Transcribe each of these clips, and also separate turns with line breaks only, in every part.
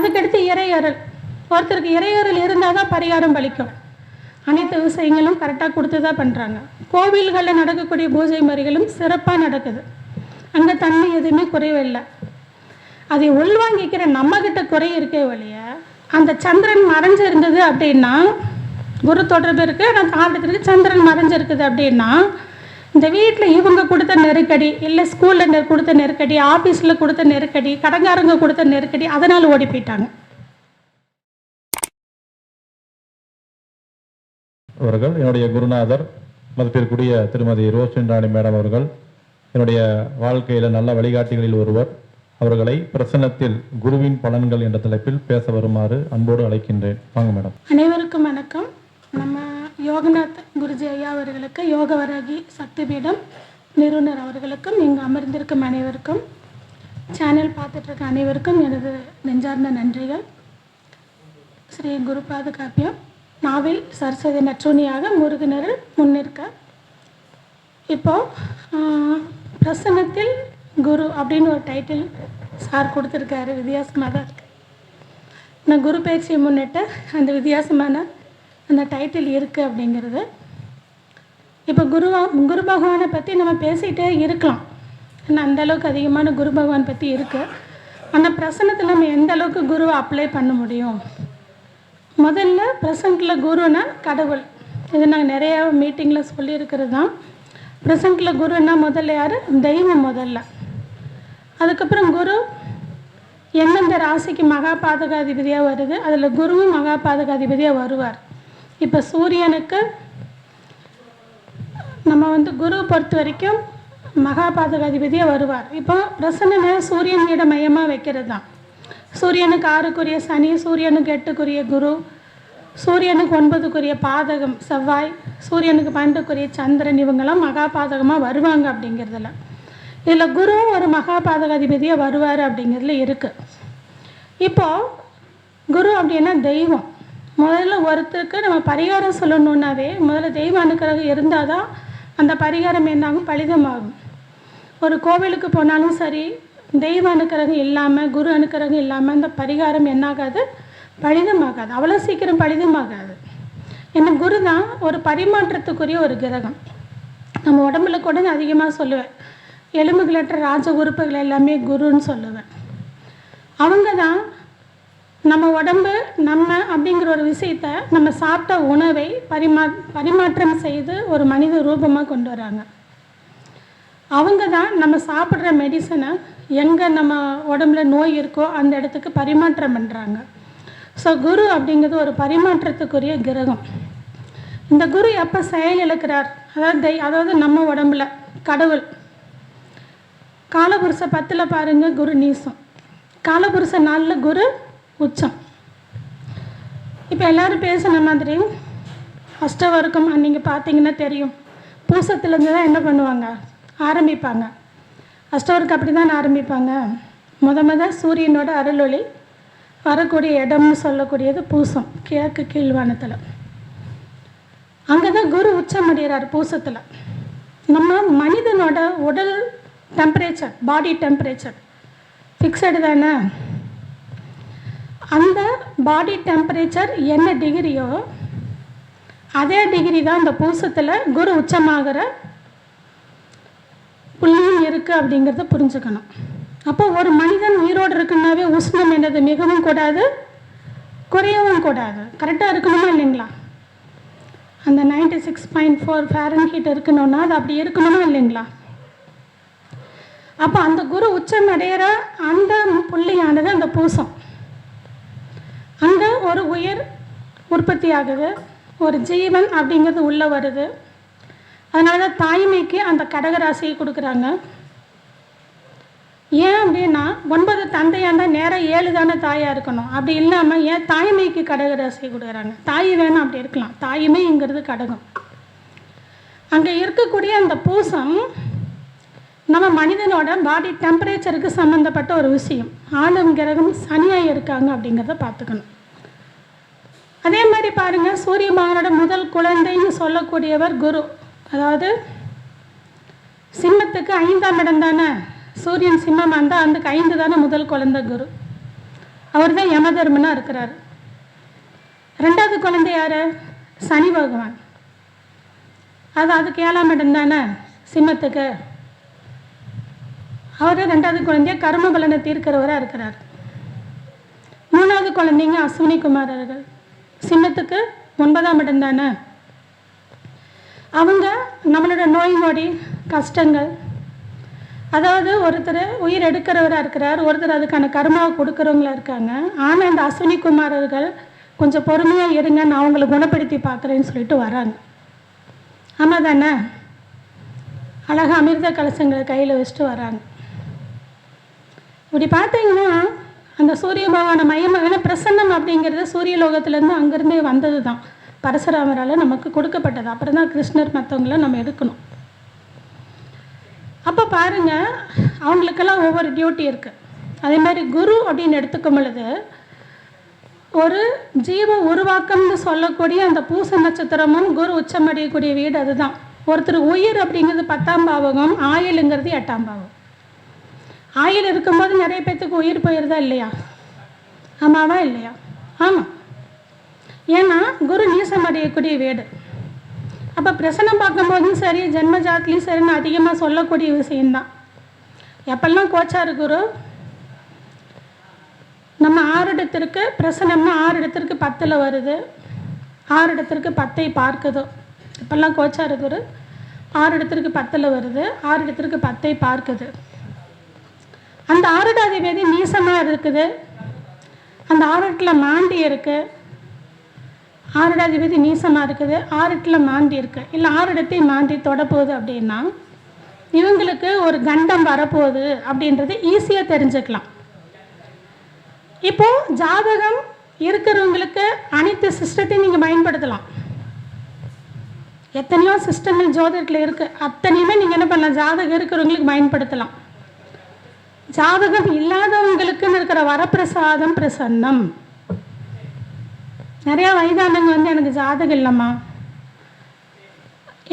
அதுக்கடுத்து இறையறல். ஒருத்தருக்கு இறையறல் இருந்தால் தான் பரிகாரம் பலிக்கும். அனைத்து விஷயங்களும் கரெக்டாக கொடுத்து தான் பண்ணுறாங்க. கோவில்களில் நடக்கக்கூடிய பூஜை முறைகளும் சிறப்பாக நடக்குது. அங்கே தன்மை எதுவுமே குறைவில்லை. அதை உள்வாங்கிக்கிற நம்மக்கிட்ட குறை இருக்கே வழிய, அந்த சந்திரன் மறைஞ்சு இருந்தது அப்படின்னா குரு தொடர்பு இருக்குது, நான் தாண்டத்துக்கு சந்திரன் மறைஞ்சிருக்குது அப்படின்னா இந்த வீட்டில் இவங்க கொடுத்த நெருக்கடி, இல்லை ஸ்கூலில் கொடுத்த நெருக்கடி, ஆஃபீஸில் கொடுத்த நெருக்கடி, கடங்காரங்க கொடுத்த நெருக்கடி, அதனால் ஓடி போயிட்டாங்க.
அவர்கள் என்னுடைய குருநாதர் மதிப்பிற்குரிய திருமதி ரோஷின்ராணி மேடம் அவர்கள், என்னுடைய வாழ்க்கையில் நல்ல வழிகாட்டிகளில் ஒருவர். அவர்களை பிரசன்னத்தில் குருவின் பலன்கள் என்ற தலைப்பில் பேச வருமாறு அன்போடு அழைக்கின்றேன். வாங்க மேடம்.
அனைவருக்கும் வணக்கம். நம்ம யோகநாத் குருஜி ஐயா அவர்களுக்கு, யோகவராகி சக்தி பீடம் நிறுவனர் அவர்களுக்கும், இங்கு அமர்ந்திருக்கும் அனைவருக்கும், சேனல் பார்த்துட்ருக்க அனைவருக்கும் எனது நெஞ்சார்ந்த நன்றிகள். ஸ்ரீ குருபாத காப்பியம் நாவில் சரஸ்வதி நற்றுணியாக முருகனரில் முன்னிற்க. இப்போது பிரசன்னத்தில் குரு அப்படின்னு ஒரு டைட்டில் சார் கொடுத்துருக்காரு. வித்தியாசமாக தான் இருக்குது. நான் குரு பயிற்சியை முன்னிட்டு அந்த வித்தியாசமான அந்த டைட்டில் இருக்குது அப்படிங்கிறது. இப்போ குரு பகவானை பற்றி நம்ம பேசிகிட்டே இருக்கலாம். ஏன்னா அந்தளவுக்கு அதிகமான குரு பகவான் பற்றி இருக்குது. ஆனால் பிரசன்னத்தில் நம்ம எந்த அளவுக்கு குருவை அப்ளை பண்ண முடியும்? முதல்ல ப்ரெசண்ட்டில் குருன்னா கடவுள். இது நாங்கள் நிறையா மீட்டிங்கில் சொல்லியிருக்கிறது தான். ப்ரெசண்ட்டில் குருன்னா முதல்ல யார்? தெய்வம் முதல்ல. அதுக்கப்புறம் குரு எந்தெந்த ராசிக்கு மகா பாதகாதிபதியாக வருது, அதில் குருவும் மகா பாதகாதிபதியாக வருவார். இப்போ சூரியனுக்கு நம்ம குரு பொறுத்த வரைக்கும் மகா பாதகாதிபதியாக வருவார். இப்போ பிரசன்ன சூரியனோட மையமாக வைக்கிறது தான். சூரியனுக்கு 6க்குரிய சனி, சூரியனுக்கு 8க்குரிய குரு, சூரியனுக்கு 9க்குரிய பாதகம் செவ்வாய், சூரியனுக்கு 12க்குரிய சந்திரன், இவங்கெல்லாம் மகா பாதகமாக வருவாங்க அப்படிங்கிறதுல. இதில் குருவும் ஒரு மகா பாதகாதிபதியாக வருவார் அப்படிங்கிறதுல இருக்குது. இப்போது குரு அப்படின்னா தெய்வம். முதல்ல ஒருத்தருக்கு நம்ம பரிகாரம் சொல்லணுன்னாவே முதல்ல தெய்வ அனுக்கிரகம் இருந்தால் தான் அந்த பரிகாரம் என்னாகும்? பலிதமாகும். ஒரு கோவிலுக்கு போனாலும் சரி, தெய்வ அனுக்கிரகம் இல்லாமல், குரு அனுக்கிரகம் இல்லாமல் அந்த பரிகாரம் என்னாகாது? பலிதமாகாது. அவ்வளோ சீக்கிரம் பலிதமாகாது. ஏன்னா குரு தான் ஒரு பரிமாற்றத்துக்குரிய ஒரு கிரகம். நம்ம உடம்புல கூட அதிகமாக சொல்லுவேன், எலும்புகளற்ற ராஜ உறுப்புகள் எல்லாமே குருன்னு சொல்லுவேன். அவங்க தான் நம்ம உடம்பு நம்ம அப்படிங்கிற ஒரு விஷயத்தை, நம்ம சாப்பிட்ட உணவை பரிமாற்றம் செய்து ஒரு மனித ரூபமாக கொண்டு வராங்க. அவங்க தான் நம்ம சாப்பிட்ற மெடிசனை எங்கே நம்ம உடம்புல நோய் இருக்கோ அந்த இடத்துக்கு பரிமாற்றம் பண்ணுறாங்க. ஸோ குரு அப்படிங்கிறது ஒரு பரிமாற்றத்துக்குரிய கிரகம். இந்த குரு எப்போ செயல் இழக்கிறார்? அதாவது நம்ம உடம்புல கடவுள் காலபுருஷ 10 பாருங்கள், குரு நீசம். காலபுருஷ 4 குரு உச்சம். இப்போ எல்லோரும் பேசின மாதிரி அஷ்டவர்க்கம் நீங்கள் பார்த்தீங்கன்னா தெரியும். பூசத்துலேருந்து தான் என்ன பண்ணுவாங்க? ஆரம்பிப்பாங்க. அஷ்டவர்க்கம் அப்படி தான் ஆரம்பிப்பாங்க. முத சூரியனோட அருளொளி வரக்கூடிய இடம்னு சொல்லக்கூடியது பூசம், கிழக்கு கீழ்வானத்தில். அங்கே தான் குரு உச்சம் அடைகிறார் பூசத்தில். நம்ம மனிதனோட உடல் டெம்பரேச்சர், பாடி டெம்பரேச்சர் ஃபிக்ஸடு தானே. அந்த பாடி டெம்பரேச்சர் என்ன டிகிரியோ அதே டிகிரி தான் இந்த பூசத்தில் குரு உச்சமாகிற புள்ளியும் இருக்குது அப்படிங்கிறத புரிஞ்சுக்கணும். அப்போ ஒரு மனிதன் உயிரோடு இருக்குன்னாவே உஷ்ணம் என்னது மிகவும் கூடாது, குறையவும் கூடாது. கரெக்டாக இருக்கணுமா இல்லைங்களா? அந்த 96.4 ஃபாரன்ஹீட் இருக்கணும்னா அது அப்படி இருக்கணுமா இல்லைங்களா? அப்போ அந்த குரு உச்சம் அடைகிற அந்த புள்ளியானது அந்த பூசம். அங்கே ஒரு உயிர் உற்பத்தி ஆகுது, ஒரு ஜீவன் அப்படிங்கிறது உள்ளே வருது. அதனால தான் தாய்மைக்கு அந்த கடகராசியை கொடுக்குறாங்க. ஏன் அப்படின்னா 9 தந்தையாண்டா நேராக 7 தானே தாயாக இருக்கணும். அப்படி இல்லாமல் ஏன் தாய்மைக்கு கடகராசியை கொடுக்குறாங்க? தாய் வேணும் அப்படி இருக்கலாம். தாய்மைங்கிறது கடகம். அங்கே இருக்கக்கூடிய அந்த பூசம் நம்ம மனிதனோட பாடி டெம்பரேச்சருக்கு சம்மந்தப்பட்ட ஒரு விஷயம். ஆளும் கிரகம் சனியாக இருக்காங்க அப்படிங்கிறத பார்த்துக்கணும். அதே மாதிரி பாருங்கள், சூரிய பகவானோட முதல் குழந்தைன்னு சொல்லக்கூடியவர் குரு. அதாவது சிம்மத்துக்கு 5ஆம் இடம் தானே. சூரியன் சிம்மமாக இருந்தால் அதுக்கு 5 தானே முதல் குழந்தை குரு. அவர் தான் யமதர்மனாக இருக்கிறார். ரெண்டாவது குழந்தை யார்? சனி பகவான். அதுக்கு 7ஆம் இடம் தானே சிம்மத்துக்கு. அவர் ரெண்டாவது குழந்தைய கர்ம பலனை தீர்க்கிறவராக இருக்கிறார். மூணாவது குழந்தைங்க அஸ்வினி குமாரர்கள், சிம்மத்துக்கு 9ஆம் இடம் தானே. அவங்க நம்மளோட நோய் நொடி கஷ்டங்கள், அதாவது ஒருத்தர் உயிர் எடுக்கிறவராக இருக்கிறார், ஒருத்தர் அதுக்கான கர்மாவை கொடுக்குறவங்களா இருக்காங்க. ஆனால் இந்த அஸ்வினி குமாரர்கள் கொஞ்சம் பொறுமையாக இருங்க, நான் அவங்கள குணப்படுத்தி பார்க்குறேன்னு சொல்லிட்டு வராங்க. ஆமாம் தானே? அழகாக அமிர்த கலசங்களை கையில் வச்சுட்டு வராங்க. இப்படி பார்த்தீங்கன்னா அந்த சூரிய பகவானை மையமாக, பிரசன்னம் அப்படிங்கிறது சூரிய லோகத்துலேருந்து அங்கேருந்தே வந்தது தான், பரசுராமரால் நமக்கு கொடுக்கப்பட்டது. அப்புறம் தான் கிருஷ்ணர் மற்றவங்கள நம்ம எடுக்கணும். அப்போ பாருங்கள், அவங்களுக்கெல்லாம் ஒவ்வொரு டியூட்டி இருக்குது. அதே மாதிரி குரு அப்படின்னு எடுத்துக்கும் பொழுது ஒரு ஜீவ உருவாக்கம்னு சொல்லக்கூடிய அந்த பூச நட்சத்திரமும் குரு உச்சமடையக்கூடிய வீடு அதுதான். ஒருத்தர் உயிர் அப்படிங்கிறது 10ஆம் பாவகம், ஆயுளுங்கிறது 8ஆம் பாவம். ஆயுள் இருக்கும்போது நிறைய பேர்த்துக்கு உயிர் போயிருதா இல்லையா? ஆமாவா இல்லையா? ஆமாம். ஏன்னா குரு நீசம் அடையக்கூடிய வீடு. அப்போ பிரசனம் பார்க்கும்போதும் சரி, ஜென்ம ஜாத்திலையும் சரின்னு அதிகமாக சொல்லக்கூடிய விஷயந்தான். எப்பெல்லாம் கோச்சாரு குரு நம்ம 6 இடத்திற்கு பிரசனம்னா 6 இடத்திற்கு 10ல் வருது, 6 இடத்திற்கு 10ஐ பார்க்குதோ. இப்போல்லாம் கோச்சாரு குரு 6 இடத்திற்கு 10ல் வருது, 6 இடத்திற்கு 10ஐ பார்க்குது. அந்த 6 அதிபதி நீசமாக இருக்குது, அந்த 6 இடத்துல மாண்டி இருக்குது. 6 அதிபதி நீசமாக இருக்குது, 6 இடத்துல மாண்டி இருக்குது. இல்லை 6 இடத்தையும் மாண்டி தொடப்போகுது அப்படின்னா இவங்களுக்கு ஒரு கண்டம் வரப்போகுது அப்படின்றது ஈஸியாக தெரிஞ்சுக்கலாம். இப்போது ஜாதகம் இருக்கிறவங்களுக்கு அனைத்து சிஸ்டத்தையும் நீங்கள் பயன்படுத்தலாம். எத்தனையோ சிஸ்டங்கள் ஜோதிடத்தில் இருக்குது, அத்தனையுமே நீங்கள் என்ன பண்ணலாம், ஜாதகம் இருக்கிறவங்களுக்கு பயன்படுத்தலாம். ஜாதகம் இல்லாதவங்களுக்குன்னு இருக்கிற வரப்பிரசாதம் பிரசன்னம். நிறையா வயதானவங்க வந்து எனக்கு ஜாதகம் இல்லைம்மா,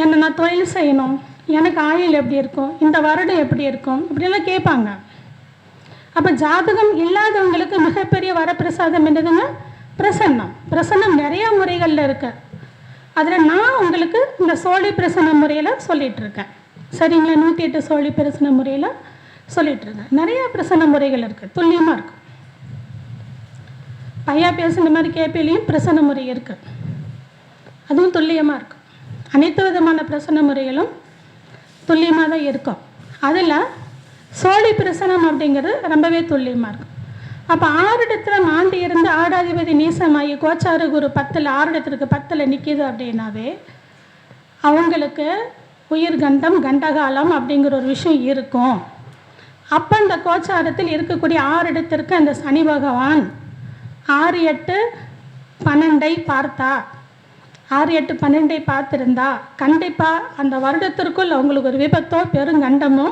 என்னை நான் தொழில் செய்யணும், எனக்கு ஆயுள் எப்படி இருக்கும், இந்த வருடம் எப்படி இருக்கும், இப்படியெல்லாம் கேட்பாங்க. அப்போ ஜாதகம் இல்லாதவங்களுக்கு மிகப்பெரிய வரப்பிரசாதம் என்னதுங்க? பிரசன்னம். பிரசன்னம் நிறையா முறைகளில் இருக்கு. அதில் நான் உங்களுக்கு இந்த சோழி பிரசன்ன முறையில் சொல்லிகிட்ருக்கேன். சரிங்களா? 108 சோழி பிரசன்ன முறையில் சொல்லிகிட்ருக்கேன். நிறையா பிரசன்ன முறைகள் இருக்குது, துல்லியமாக இருக்கும். பையா பேசுன மாதிரி கேபிலையும் பிரசன்ன முறை இருக்குது, அதுவும் துல்லியமாக இருக்கும். அனைத்து விதமான பிரசன்ன முறைகளும் துல்லியமாக தான் இருக்கும். அதில் சோழி பிரசனம் அப்படிங்கிறது ரொம்பவே துல்லியமாக இருக்கும். அப்போ 6 இடத்துல மாண்டி இருந்து 6ஆதிபதி நீசமாகி கோச்சார குரு 10ல் 6 இடத்துக்கு 10ல் நிற்கிது அப்படின்னாவே அவங்களுக்கு உயிர் கண்டம் கண்டகாலம் அப்படிங்கிற ஒரு விஷயம் இருக்கும். அப்போ இந்த கோச்சாரத்தில் இருக்கக்கூடிய 6 இடத்திற்கு அந்த சனி பகவான் 6, 8, 12ஐ பார்த்தா, 6, 8, 12ஐ பார்த்துருந்தா கண்டிப்பாக அந்த வருடத்திற்குள் அவங்களுக்கு ஒரு விபத்தோ பெருங்கண்டமோ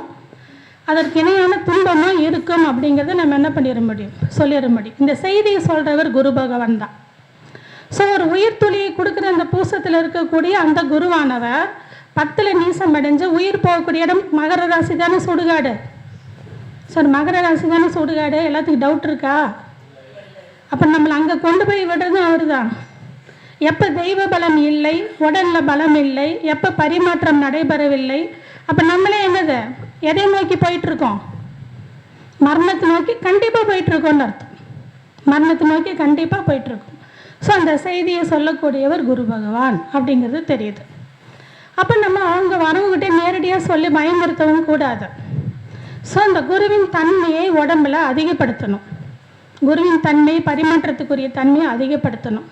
அதற்கு இணையான துன்பமும் இருக்கும் அப்படிங்கிறத நம்ம என்ன பண்ணிட முடியும், சொல்லிட முடியும். இந்த செய்தியை சொல்கிறவர் குரு பகவான் தான். ஸோ ஒரு உயிர் துளியை கொடுக்குற அந்த பூசத்தில் இருக்கக்கூடிய அந்த குருவானவர் 10ல் நீசம் அடைஞ்சு உயிர் போகக்கூடிய இடம் மகர ராசி தானே சுடுகாடு. சார் மகர ராசி தானே சுடுகாடு, எல்லாத்துக்கும் டவுட் இருக்கா? அப்போ நம்மளை அங்கே கொண்டு போய் விடுறதும் அவர் தான். எப்போ தெய்வ பலம் இல்லை, உடலில் பலம் இல்லை, எப்போ பரிமாற்றம் நடைபெறவில்லை, அப்போ நம்மளே என்னது எதை நோக்கி போயிட்டுருக்கோம்? மரணத்தை நோக்கி கண்டிப்பாக போயிட்டுருக்கோன்னு அர்த்தம். மரணத்தை நோக்கி கண்டிப்பாக போயிட்டுருக்கோம். ஸோ அந்த செய்தியை சொல்லக்கூடியவர் குரு பகவான் அப்படிங்கிறது தெரியுது. அப்போ நம்ம அவங்க வரவங்கிட்டே நேரடியாக சொல்லி பயமுறுத்தவும் கூடாது. ஸோ அந்த குருவின் தன்மையை உடம்பில் அதிகப்படுத்தணும். குருவின் தன்மை, பரிமாற்றத்துக்குரிய தன்மையை அதிகப்படுத்தணும்.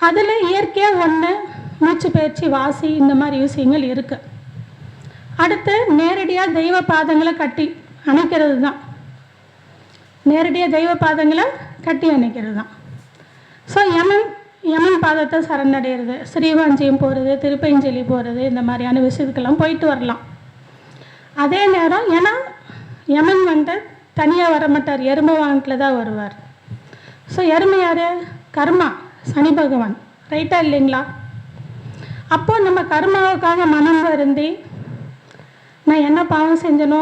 அதில் இயற்கையாக ஒன்று மூச்சு பயிற்சி, வாசி, இந்த மாதிரி விஷயங்கள் இருக்குது. அடுத்து நேரடியாக தெய்வ பாதங்களை கட்டி அணைக்கிறது தான். நேரடியாக தெய்வ பாதங்களை கட்டி அணைக்கிறது தான். ஸோ யமன் பாதத்தை சரணடைகிறது, ஸ்ரீவாஞ்சியம் போகிறது, திருப்பஞ்சலி போகிறது, இந்த மாதிரியான விஷயத்துக்கெல்லாம் போயிட்டு வரலாம். அதே நேரம் ஏன்னா யமன் வந்து தனியாக வரமாட்டார், எருமை வாகனத்தில் தான் வருவார். ஸோ எருமை யார்? கர்மா, சனி பகவான். ரைட்டா இல்லைங்களா? அப்போது நம்ம கர்மாவுக்காக மனம் வருந்தி நான் என்ன பாவம் செஞ்சனோ,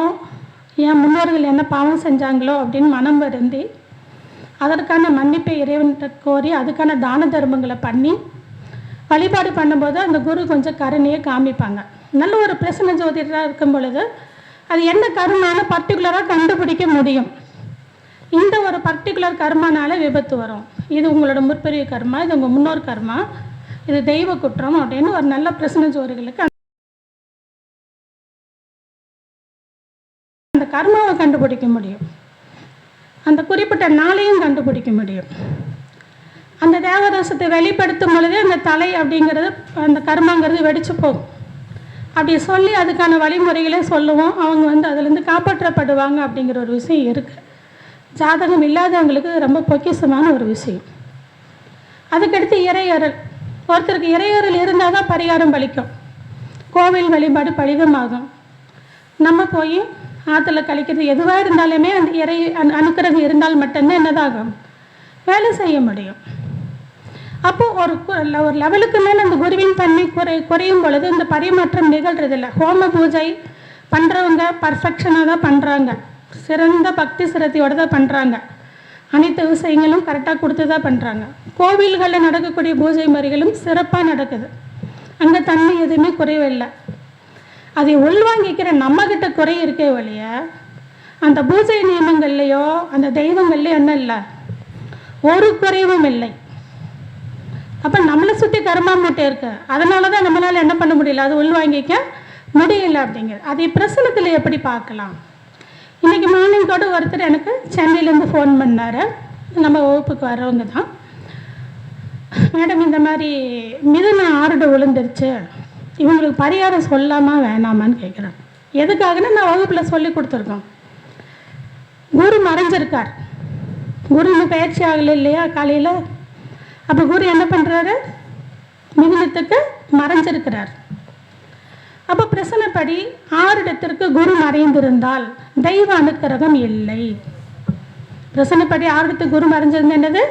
என் முன்னோர்கள் என்ன பாவம் செஞ்சாங்களோ அப்படின்னு மனம் வருந்தி அதற்கான மன்னிப்பை இறைவன்கிட்ட கோரி அதுக்கான தான தர்மங்களை பண்ணி வழிபாடு பண்ணும்போது அந்த குரு கொஞ்சம் கருணையை காமிப்பாங்க. நல்ல ஒரு பிரசன்ன ஜோதிடராக இருக்கும் பொழுது அது என்ன கர்மான்னு பர்டிகுலராக கண்டுபிடிக்க முடியும். இந்த ஒரு பர்டிகுலர் கர்மானால விபத்து வரும், இது உங்களோட முற்பெரிய கர்மா, இது உங்கள் முன்னோர் கர்மா, இது தெய்வ குற்றம் அப்படின்னு ஒரு நல்ல பிரசன்ன ஜோதிடர்களுக்கு அந்த கர்மாவை கண்டுபிடிக்க முடியும், அந்த குறிப்பிட்ட நாளையும் கண்டுபிடிக்க முடியும். அந்த தேவதோஷத்தை வெளிப்படுத்தும் பொழுது அந்த தலை அப்படிங்கிறது அந்த கர்மாங்கிறது வெடிச்சு போகும். அப்படி சொல்லி அதுக்கான வழிமுறைகளை சொல்லுவோம். அவங்க அதுலேருந்து காப்பாற்றப்படுவாங்க அப்படிங்கிற ஒரு விஷயம் இருக்குது. ஜாதகம் இல்லாதவங்களுக்கு ரொம்ப பொக்கிஷமான ஒரு விஷயம். அதுக்கடுத்து இறையறல். ஒருத்தருக்கு இறையறல் இருந்தால் தான் பரிகாரம் பலிக்கும், கோவில் வழிபாடு பலிதமாகும். நம்ம போய் ஆற்றுல கழிக்கிறது எதுவாக இருந்தாலுமே அந்த இறை அனுக்கிரகம் இருந்தால் மட்டும்தான் என்னதாகும், வேலை செய்ய முடியும். அப்போது ஒரு லெவலுக்கு மேலே அந்த குருவின் தன்மை குறையும் பொழுது இந்த பரிமாற்றம் நிகழ்றதில்லை. ஹோம பூஜை பண்ணுறவங்க பர்ஃபெக்ஷனாக தான் பண்ணுறாங்க, சிறந்த பக்தி சிரத்தையோடு தான் பண்ணுறாங்க, அனைத்து விஷயங்களும் கரெக்டாக கொடுத்து தான் பண்ணுறாங்க. கோவில்களில் நடக்கக்கூடிய பூஜை முறைகளும் சிறப்பாக நடக்குது, அங்கே தன்மை எதுவுமே குறைவில்லை. அதை உள்வாங்கிக்கிற நம்மக்கிட்ட குறை இருக்கே வழிய அந்த பூஜை நியமங்கள்லையோ அந்த தெய்வங்கள்லையோ என்ன இல்லை, ஒரு குறைவும் இல்லை. அப்போ நம்மளை சுற்றி கர்மா மூட்டை இருக்கு, அதனால தான் நம்மளால் என்ன பண்ண முடியல, அது உள்வாங்கிக்க முடியல அப்படிங்கிறது. அதை பிரசனத்தில் எப்படி பார்க்கலாம்? இன்றைக்கி மார்னிங் கூட ஒருத்தர் எனக்கு சென்னையிலேருந்து ஃபோன் பண்ணார், நம்ம வகுப்புக்கு வரவங்க தான். மேடம் இந்த மாதிரி மிதுன ஆறுட விழுந்துருச்சு, இவங்களுக்கு பரிகாரம் சொல்லாமா வேணாமான்னு கேட்குறேன். எதுக்காகன்னா நான் வகுப்பில் சொல்லி கொடுத்துருக்கோம். குரு மறைஞ்சிருக்கார், குரு இன்னும் பயிற்சி ஆகலை இல்லையா காலையில். அப்போ குரு என்ன பண்ணுறாரு, மிதுனத்துக்கு மறைஞ்சிருக்கிறார். அப்போ பிரசனப்படி 6 இடத்திற்கு குரு மறைந்திருந்தால் தெய்வ அனுக்கிரகம் இல்லை. பிரசனப்படி 6 இடத்துக்கு குரு மறைஞ்சிருந்தா என்னது,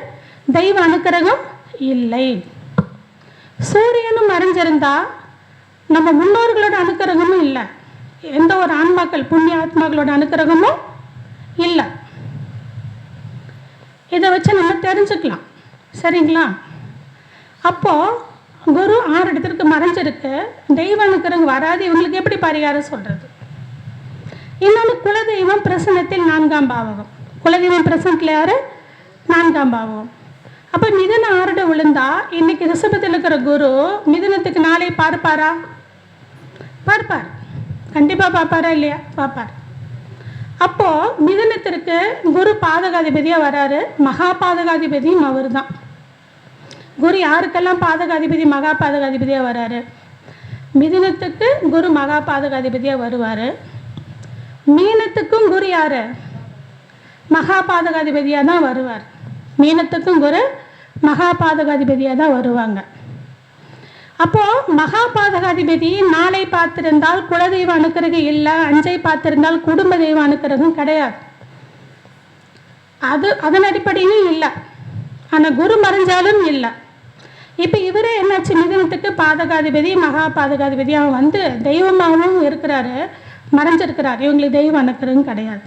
தெய்வ அனுக்கிரகம் இல்லை. சூரியனும் மறைஞ்சிருந்தா நம்ம முன்னோர்களோட அனுக்கிரகமும் இல்லை, எந்த ஒரு ஆன்மாக்கள் புண்ணிய ஆத்மாக்களோட அனுக்கிரகமும் இல்லை. இதை வச்சு நம்ம தெரிஞ்சுக்கலாம், சரிங்களா? அப்போது குரு 6 இடத்திற்கு மறைஞ்சிருக்கு, தெய்வ அனுக்கிரகம் வராது, இவங்களுக்கு எப்படி பரிகாரம் சொல்கிறது? இன்னொன்று குலதெய்வம் பிரசனத்தில் 4ஆம் பாவகம். குலதெய்வம் பிரசனத்தில் யார்? 4ஆம் பாவகம். அப்போ மிதுன 6 விழுந்தா இன்னைக்கு ரிஷபத்தில் இருக்கிற குரு மிதுனத்துக்கு நாளை பார்ப்பாரா? பார்ப்பார், கண்டிப்பாக பார்ப்பாரா இல்லையா? பார்ப்பார். அப்போது மிதுனத்திற்கு குரு பாதகாதிபதியாக வராரு, மகா பாதகாதிபதியும் அவர் தான். குரு யாருக்கெல்லாம் பாதகாதிபதி மகா பாதகாதிபதியாக வராரு? மிதுனத்துக்கு குரு மகா பாதகாதிபதியாக வருவார். மீனத்துக்கும் குரு யார்? மகா பாதகாதிபதியாக தான் வருவார். மீனத்துக்கும் குரு மகா பாதகாதிபதியாக தான் வருவாங்க. அப்போது மகா பாதகாதிபதி நாளை பார்த்திருந்தால் குலதெய்வ அனுக்கிரகம் இல்லை, அஞ்சை பார்த்திருந்தால் குடும்ப தெய்வ அனுக்கிரகம் கிடையாது, அதன் அடிப்படையும் இல்லை. ஆனால் குரு மறைஞ்சாலும் இல்லை. இப்போ இவரே என்னாச்சு, மிதுனத்துக்கு பாதகாதிபதி மகா பாதகாதிபதி அவன் தெய்வமாகவும் இருக்கிறாரு, மறைஞ்சிருக்கிறார், இவங்களுக்கு தெய்வ அனுக்கிரகம் கிடையாது.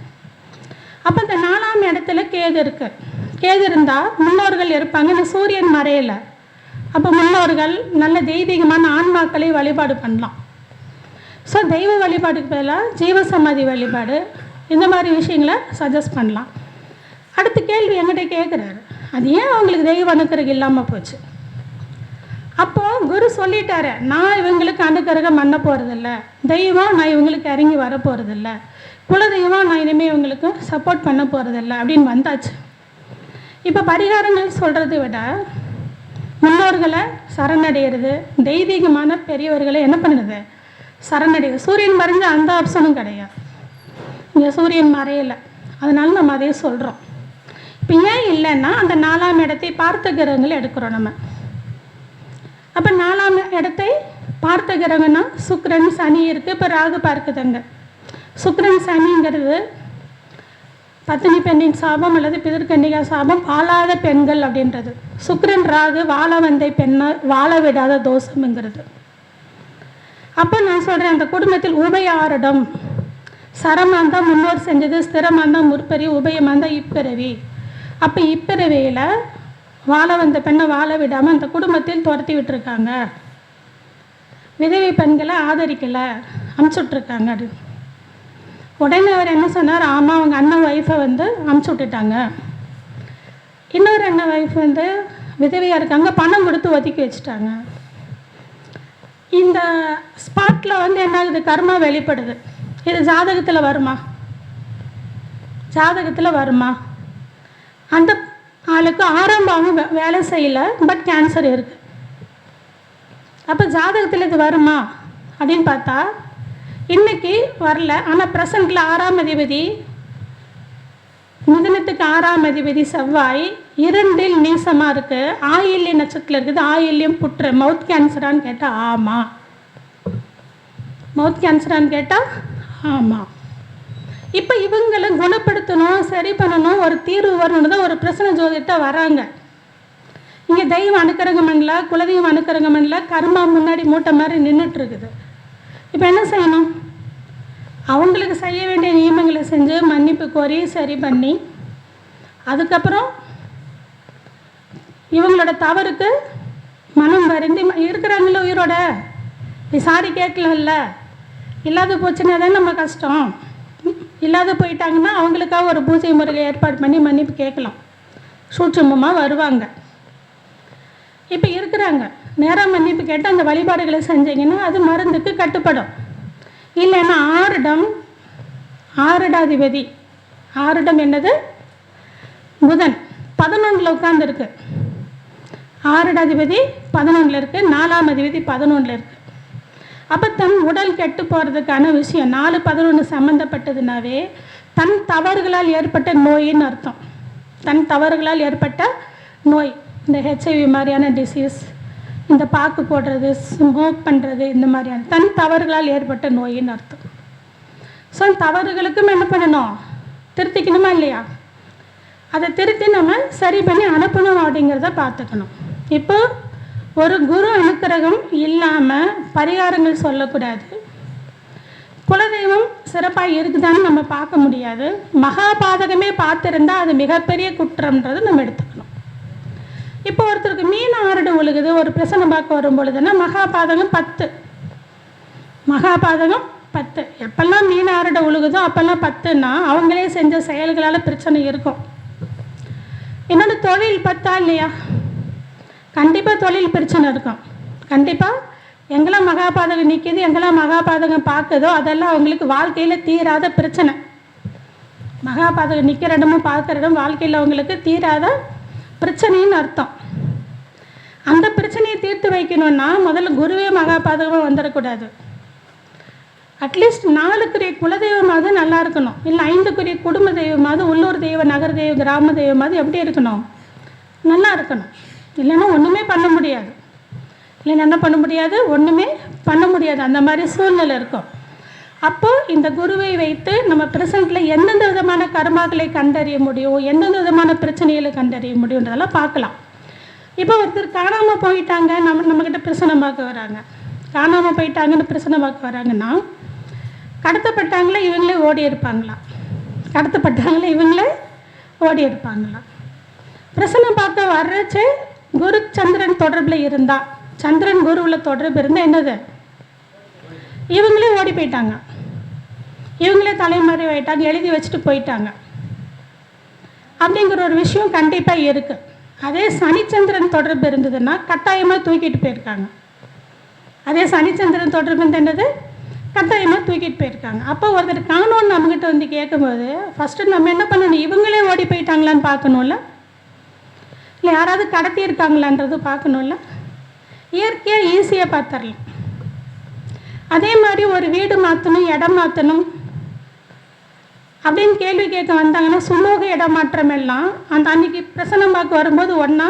அப்போ இந்த 4ஆம் இடத்துல கேது இருக்கு. கேது இருந்தால் முன்னோர்கள் இருப்பாங்க, இந்த சூரியன் மறையலை. அப்போ முன்னோர்கள் நல்ல தெய்வீகமான ஆன்மாக்களை வழிபாடு பண்ணலாம். ஸோ தெய்வ வழிபாடுக்கு பதிலாக ஜீவசமாதி வழிபாடு இந்த மாதிரி விஷயங்களை சஜஸ்ட் பண்ணலாம். அடுத்த கேள்வி என்கிட்ட கேட்குறாரு, அது ஏன் அவங்களுக்கு தெய்வ அனுக்கிரகம் இல்லாமல் போச்சு? அப்போது குரு சொல்லிட்டாரு, நான் இவங்களுக்கு அனுக்கிரகம் பண்ண போகிறதில்ல, தெய்வம் நான் இவங்களுக்கு இறங்கி வர போகிறதில்ல, குலதெய்வம் நான் இனிமேல் இவங்களுக்கு சப்போர்ட் பண்ண போகிறதில்ல அப்படின்னு வந்தாச்சு. இப்போ பரிகாரங்கள் சொல்கிறத விட முன்னோர்களை சரணடைகிறது, தெய்வீகமான பெரியவர்களை என்ன பண்ணுது, சரணடைகிறது. சூரியன் மறைஞ்ச அந்த ஆப்ஷனும் கிடையாது, இங்கே சூரியன் மறையலை, அதனால நம்ம அதையே சொல்கிறோம். இப்போ ஏன் இல்லைன்னா அந்த 4ஆம் இடத்தை பார்த்த கிரகங்களை எடுக்கிறோம் நம்ம. அப்போ 4ஆம் இடத்தை பார்த்த கிரகம்னா சுக்கிரன் சனி இருக்குது, இப்போ ராகு பார்க்குதுங்க. சுக்கிரன் சனிங்கிறது பத்தினி பெண்ணின் சாபம் அல்லது பிதற்கன்னிகா சாபம், வாழாத பெண்கள் அப்படின்றது. சுக்கிரன் ராகு வாழ வந்த பெண்ணை வாழ விடாத தோஷம்ங்கிறது. அப்போ நான் சொல்கிறேன், அந்த குடும்பத்தில் உபயாரிடம் சரமாக இருந்தால் முன்னோர் செஞ்சது, ஸ்திரமாக இருந்தால் முற்பிறவி, உபயமாக இருந்தால் இப்பிறவி. அப்போ இப்பிறவையில் வாழ வந்த பெண்ணை வாழ விடாமல் அந்த குடும்பத்தில் துரத்தி விட்டுருக்காங்க, விதவை பெண்களை ஆதரிக்கலை, அமுச்சுட்ருக்காங்க அப்படின்னு. உடனே அவர் என்ன சொன்னார், ஆமாம் அவங்க அண்ணன் ஒய்ஃபை வந்து அமுச்சு விட்டுட்டாங்க, இன்னொரு அண்ணன் ஒய்ஃப் வந்து விதவையாக இருக்காங்க, பணம் கொடுத்து ஒதுக்கி வச்சுட்டாங்க. இந்த ஸ்பாட்டில் வந்து என்ன ஆகுது, கர்மா வெளிப்படுது. இது ஜாதகத்தில் வருமா? ஜாதகத்தில் வருமா? அந்த ஆளுக்கு 6ஆம் பாவம் வேலை செய்யலை, பட் கேன்சர் இருக்குது. அப்போ ஜாதகத்தில் இது வருமா அப்படின்னு பார்த்தா இன்னைக்கு வரல. ஆனால் ப்ரெசண்ட்டில் 6ஆம் அதிபதி, மிதுனத்துக்கு 6ஆம் அதிபதி செவ்வாய் 2இல் நீசமாக இருக்குது, ஆயில்ய நட்சத்திரத்தில் இருக்குது. ஆயில்யம் புற்று, மவுத் கேன்சரான்னு கேட்டால் ஆமாம். மவுத் கேன்சரான்னு கேட்டால் ஆமாம். இப்போ இவங்களை குணப்படுத்தணும், சரி பண்ணணும், ஒரு தீர்வு வரணுன்னு தான் ஒரு பிரச்சனை ஜோதிட்ட வராங்க. இங்கே தெய்வ அனுக்கிரகம் பண்ணல, குலதெய்வம் அனுக்கிரகம் பண்ணல, கர்மா முன்னாடி மூட்டை மாதிரி நின்றுட்டுருக்குது. இப்போ என்ன செய்யணும்? அவங்களுக்கு செய்ய வேண்டிய நியமங்களை செஞ்சு மன்னிப்பு கோரி சரி பண்ணி, அதுக்கப்புறம் இவங்களோட தவறுக்கு மனம் வருந்தி இருக்கிறாங்கள உயிரோட விசாரி கேட்கலாம்ல. இல்லாத போச்சுன்னா தான் நம்ம கஷ்டம். இல்லாத போயிட்டாங்கன்னா அவங்களுக்காக ஒரு பூஜை முறையில் ஏற்பாடு பண்ணி மன்னிப்பு கேட்கலாம், சூட்சமமாக வருவாங்க. இப்போ இருக்கிறாங்க, நேராக மன்னிப்பு கேட்டு அந்த வழிபாடுகளை செஞ்சீங்கன்னா அது மருந்துக்கு கட்டுப்படும். இல்லைன்னா ஆறுடாதிபதி, ஆறுடம் என்னது, புதன் 11ல் உட்காந்துருக்கு. ஆறுடாதிபதி 11ல் இருக்குது, 4ஆம் அதிபதி 11ல் இருக்குது. அப்போ தன் உடல் கெட்டு போகிறதுக்கான விஷயம் 4-11 சம்மந்தப்பட்டதுனாவே தன் தவறுகளால் ஏற்பட்ட நோயின்னு அர்த்தம். தன் தவறுகளால் ஏற்பட்ட நோய், இந்த ஹெச்ஐவி மாதிரியான டிசீஸ், இந்த பாக்கு போடுறது, ஸ்மோக் பண்ணுறது, இந்த மாதிரியான தன் தவறுகளால் ஏற்பட்ட நோயின்னு அர்த்தம். ஸோ தவறுகளுக்கும் என்ன பண்ணணும், திருத்திக்கணுமா இல்லையா? அதை திருத்தி நம்ம சரி பண்ணி அனுப்பணும் அப்படிங்கிறத பார்த்துக்கணும். இப்போ ஒரு குரு அனுக்கிரகம் இல்லாமல் பரிகாரங்கள் சொல்லக்கூடாது. குலதெய்வம் சிறப்பாக இருக்குதான்னு நம்ம பார்க்க முடியாது. மகாபாதகமே பார்த்துருந்தா அது மிகப்பெரிய குற்றம்ன்றது நம்ம எடுத்துக்கணும். இப்போ ஒருத்தருக்கு மீன் ஆறுடு ஒழுகுது, ஒரு பிரச்சனை பார்க்க வரும் பொழுதுன்னா மகாபாதகம் 10, மகாபாதகம் 10. எப்பெல்லாம் மீன் ஆறுட ஒழுகுதோ அப்போல்லாம் 10ன்னா அவங்களே செஞ்ச செயல்களால் பிரச்சனை இருக்கும். இன்னொன்று தொழில் 10 இல்லையா? கண்டிப்பாக தொழில் பிரச்சனை இருக்கும். கண்டிப்பாக எங்கெல்லாம் மகாபாதகம் நிற்கிது, எங்கெல்லாம் மகாபாதகம் பார்க்குதோ அதெல்லாம் அவங்களுக்கு வாழ்க்கையில் தீராத பிரச்சனை. மகாபாதகம் நிற்கிற இடமும் பார்க்குற இடம் வாழ்க்கையில் அவங்களுக்கு தீராத பிரச்சனைன்னு அர்த்தம். அந்த பிரச்சனையை தீர்த்து வைக்கணும்னா முதல்ல குருவே மகாபாதகமாக வந்துடக்கூடாது. அட்லீஸ்ட் 4க்குரிய குலதெய்வமாவது நல்லா இருக்கணும், இல்லை 5க்குரிய குடும்ப தெய்வமாவது, உள்ளூர் தெய்வம், நகர தெய்வம், கிராம தெய்வமாவது எப்படி இருக்கணும், நல்லா இருக்கணும். இல்லைன்னா ஒன்றுமே பண்ண முடியாது. இல்லைன்னா என்ன பண்ண முடியாது, ஒன்றுமே பண்ண முடியாது. அந்த மாதிரி சூழ்நிலை இருக்கும். அப்போது இந்த குருவை வைத்து நம்ம ப்ரெசண்ட்டில் எந்தெந்த விதமான கர்மாக்களை கண்டறிய முடியும், எந்தெந்த விதமான பிரச்சனைகளை கண்டறிய முடியுன்றதெல்லாம் பார்க்கலாம். இப்போ ஒருத்தர் காணாமல் போயிட்டாங்க, நம்மக்கிட்ட பிரச்சனை பார்க்க வராங்க. காணாமல் போயிட்டாங்கன்னு பிரச்சனை பார்க்க வராங்கன்னா கடத்தப்பட்டாங்களே இவங்களே ஓடி இருப்பாங்களா, கடத்தப்பட்டாங்களே இவங்களே ஓடி இருப்பாங்களா? பிரச்சனை பார்க்க வர்றச்சே குரு சந்திரன் தொடர்பில் இருந்தால், சந்திரன் குருவில் தொடர்பு இருந்தால் என்னது, இவங்களே ஓடி போயிட்டாங்க, இவங்களே தலைமறை ஆயிட்டாங்க, எழுதி வச்சுட்டு போயிட்டாங்க அப்படிங்கிற ஒரு விஷயம் கண்டிப்பாக இருக்குது. அதே சனிச்சந்திரன் தொடர்பு இருந்ததுன்னா கட்டாயமாக தூக்கிட்டு போயிருக்காங்க. அதே சனிச்சந்திரன் தொடர்பு என்னது, கட்டாயமாக தூக்கிட்டு போயிருக்காங்க. அப்போ ஒருத்தர் காணோன்னு நம்மக்கிட்ட வந்து கேட்கும்போது ஃபஸ்ட்டு நம்ம என்ன பண்ணணும், இவங்களே ஓடி போயிட்டாங்களான்னு பார்க்கணும்ல, இல்லை யாராவது கடத்தி இருக்காங்களான்றது பார்க்கணும்ல. இயற்கையாக ஈஸியாக பார்த்துடலாம். அதே மாதிரி ஒரு வீடு மாற்றணும், இடம் மாற்றணும் அப்படின்னு கேள்வி கேட்க வந்தாங்கன்னா சுமூக இடமாற்றம் எல்லாம் அந்த அன்னைக்கு பிரசனம் பார்க்க வரும்போது ஒன்றா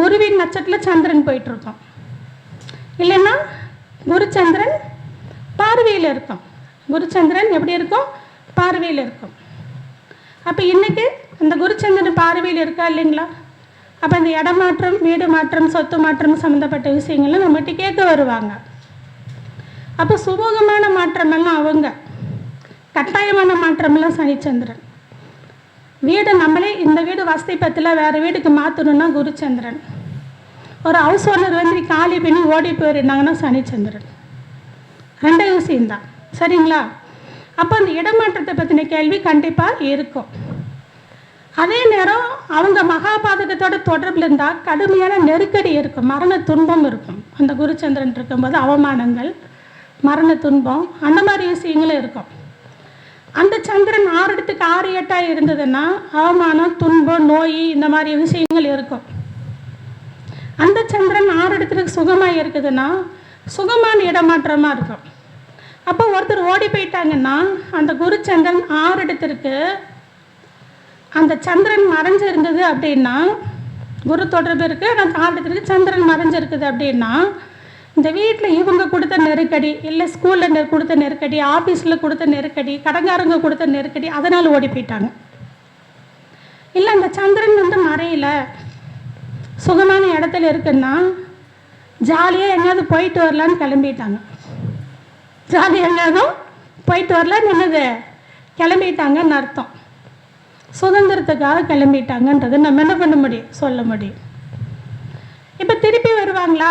குருவின் நட்சத்திரத்தில் சந்திரன் போயிட்டுருக்கோம், இல்லைன்னா குருச்சந்திரன் பார்வையில் இருக்கும். குருச்சந்திரன் எப்படி இருக்கும், பார்வையில் இருக்கும். அப்போ இன்றைக்கி அந்த குருச்சந்திரன் பார்வையில் இருக்கா இல்லைங்களா? அப்போ இந்த இடமாற்றம், வீடு மாற்றம், சொத்து மாற்றம் சம்மந்தப்பட்ட விஷயங்கள்லாம் நம்மகிட்ட கேட்க வருவாங்க. அப்போ சுமூகமான மாற்றமெல்லாம் அவங்க, கட்டாயமான மாற்றமெல்லாம் சனிச்சந்திரன். வீடு நம்மளே இந்த வீடு வசதி பத்தில் வேறு வீட்டுக்கு மாற்றணுன்னா குருச்சந்திரன். ஒரு ஹவுஸ் ஓனர் வந்து காலி பண்ணி ஓடி போயிருந்தாங்கன்னா சனிச்சந்திரன். ரெண்டே விஷயம்தான். சரிங்களா? அப்போ அந்த இடமாற்றத்தை பற்றின கேள்வி கண்டிப்பாக இருக்கும். அதே நேரம் அவங்க மகாபாதகத்தோட தொடர்பில் இருந்தால் கடுமையான நெருக்கடி இருக்கும், மரண துன்பம் இருக்கும். அந்த குருச்சந்திரன் இருக்கும்போது அவமானங்கள், மரண துன்பம், அந்த மாதிரி விஷயங்களும் இருக்கும். அந்த சந்திரன் 6 இடத்துக்கு 6 8 இருந்ததுன்னா அவமானம், துன்பம், நோய், இந்த மாதிரி விஷயங்கள் இருக்கும். அந்த சந்திரன் 6 இடத்துக்கு சுகமாக இருக்குதுன்னா சுகமான இடமாற்றமாக இருக்கும். அப்போ ஒருத்தர் ஓடி போயிட்டாங்கன்னா அந்த குருச்சந்திரன் 6 இடத்திற்கு அந்த சந்திரன் மறைஞ்சு இருந்தது அப்படின்னா, குரு தொடர்பு இருக்குது, அந்த 6 இடத்துக்கு சந்திரன் மறைஞ்சிருக்குது அப்படின்னா, இந்த வீட்டில் இவங்க கொடுத்த நெருக்கடி, இல்லை ஸ்கூலில் கொடுத்த நெருக்கடி, ஆஃபீஸில் கொடுத்த நெருக்கடி, கடங்காரங்க கொடுத்த நெருக்கடி, அதனால் ஓடி போயிட்டாங்க. இல்லை அந்த சந்திரன் வந்து மறையில சுகமான இடத்துல இருக்குன்னா ஜாலியாக எங்கேயாவது போயிட்டு வரலான்னு கிளம்பிட்டாங்க. ஜாலியாக எங்கேயாவது போயிட்டு வரலான்னு என்னது கிளம்பிட்டாங்கன்னு அர்த்தம். சுதந்திரத்துக்காக கிளம்பிட்டாங்கன்றது நம்ம என்ன பண்ண முடியும், சொல்ல முடியும். இப்போ திருப்பி வருவாங்களா?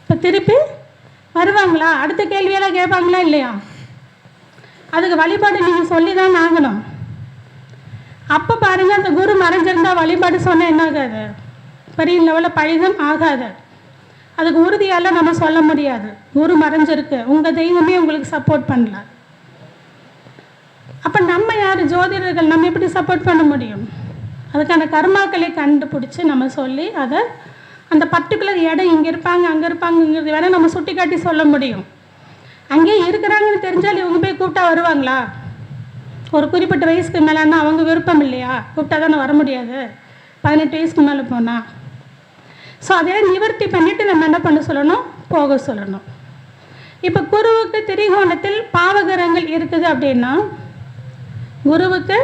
இப்போ திருப்பி வருவாங்களா? அடுத்த கேள்வியெல்லாம் கேட்பாங்களா இல்லையா? அதுக்கு வழிபாடு நீங்கள் சொல்லி தான் ஆகணும். அப்போ பாருங்கள், அந்த குரு மறைஞ்சிருந்தா வழிபாடு சொன்னால் என்ன ஆகாது, பெரிய லெவலில் பழிதம் ஆகாது. அதுக்கு உறுதியால் நம்ம சொல்ல முடியாது. குரு மறைஞ்சிருக்கு, உங்கள் தெய்வமே உங்களுக்கு சப்போர்ட் பண்ணல. அப்போ நம்ம யார் ஜோதிடர்கள், நம்ம எப்படி சப்போர்ட் பண்ண முடியும்? அதுக்கான கர்மாக்களை கண்டுபிடிச்சி நம்ம சொல்லி அதை அந்த பர்டிகுலர் இடம் இங்கே இருப்பாங்க, அங்கே இருப்பாங்கங்கிறது வேணால் நம்ம சுட்டி காட்டி சொல்ல முடியும். அங்கேயே இருக்கிறாங்கன்னு தெரிஞ்சால் இவங்க போய் கூப்பிட்டா வருவாங்களா? ஒரு குறிப்பிட்ட வயசுக்கு மேலேன்னா அவங்க விருப்பம் இல்லையா? கூப்பிட்டா தானே வர முடியாது, 18 வயசுக்கு மேலே போனால். ஸோ அதே நிவர்த்தி பண்ணிவிட்டு நம்ம என்ன பண்ண சொல்லணும், போக சொல்லணும். இப்போ குருவுக்கு திரிகோணத்தில் பாவகிரகங்கள் இருக்குது அப்படின்னா, குருவுக்கு